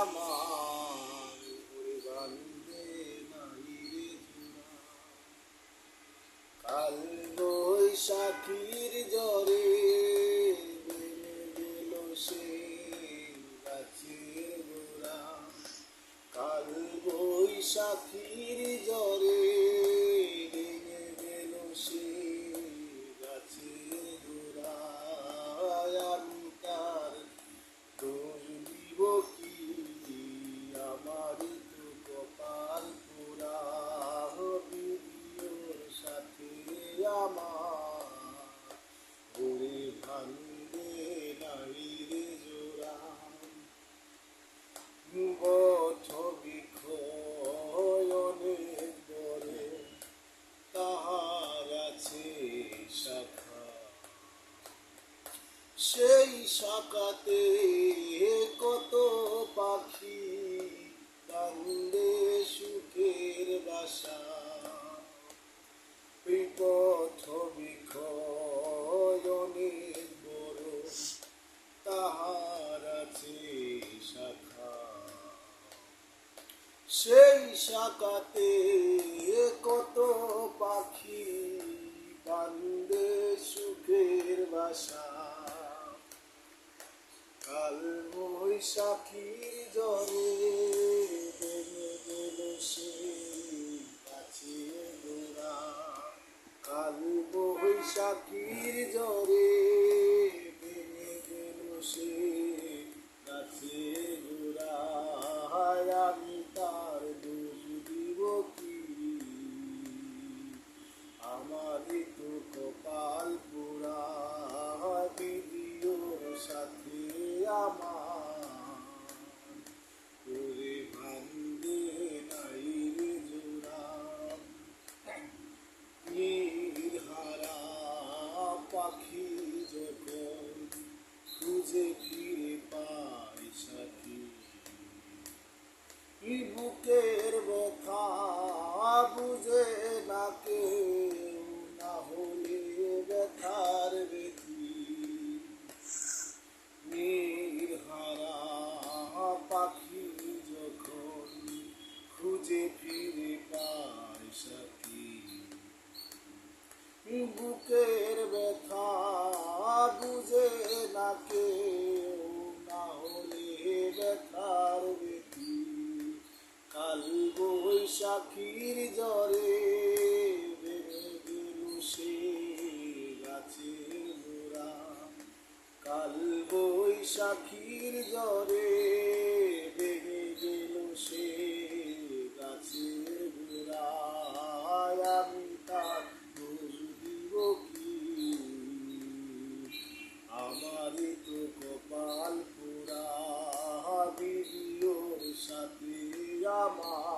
আমার ওরে বান্ধে নাই রে জোড়া। কাল বৈশাখীর জ্বরে ভেঙে গেল সে গাছের গোড়া। কাল বৈশাখীর জ্বরে ভেঙে গেল সে গাছের গোড়া। আমি তার দোষ দিব কি, আমারই তো কপাল পোড়া। বিধির সাথে আমার ওরে ভাঙবে নাই রে জোড়া। বছ বিক্ষয়নের পরে তাহার আছে শাখা। সেই শাখাতে কত পাখি কান্দে সুখের বাসা। পথ বিক্ষয়নের বড় তাহার আছে শাখা। সেই শাখাতে কত পাখি কান্দে সুখের বাসা। কাল বৈশাখীর জ্বরে ভেঙে গেল সে গাছের গোড়া। কাল বৈশাখীর জ্বরে ভেঙে গেল সে গাছের গোড়া। আমি তার দোষ দিব কি, আমারই তো কপাল পোড়া। বিধির সাথে আমার ওরে ভাঙবে নাই রে জোড়া। নির্হারা পাখি যখন খুঁজে ফিরে পায় সাথী, বুকের ব্যথা বুঝে না কেউ, না হলে ব্যথার ব্যথি। নির্হারা পাখি যখন খুঁজে ফিরে পায় সাথী, বুকের ব্যথা বুঝে না কেউ, না হলে ব্যথার ব্যথি। কাল বৈশাখীর জ্বরে ভেঙে গেল সে গাছের গোড়া। কাল বৈশাখীর জ্বরে ভেঙে গেল সে গাছের গোড়া। আমি তার দোষ দিব কি, আমারই তো কপাল পোড়া। বিধির সাথে আমার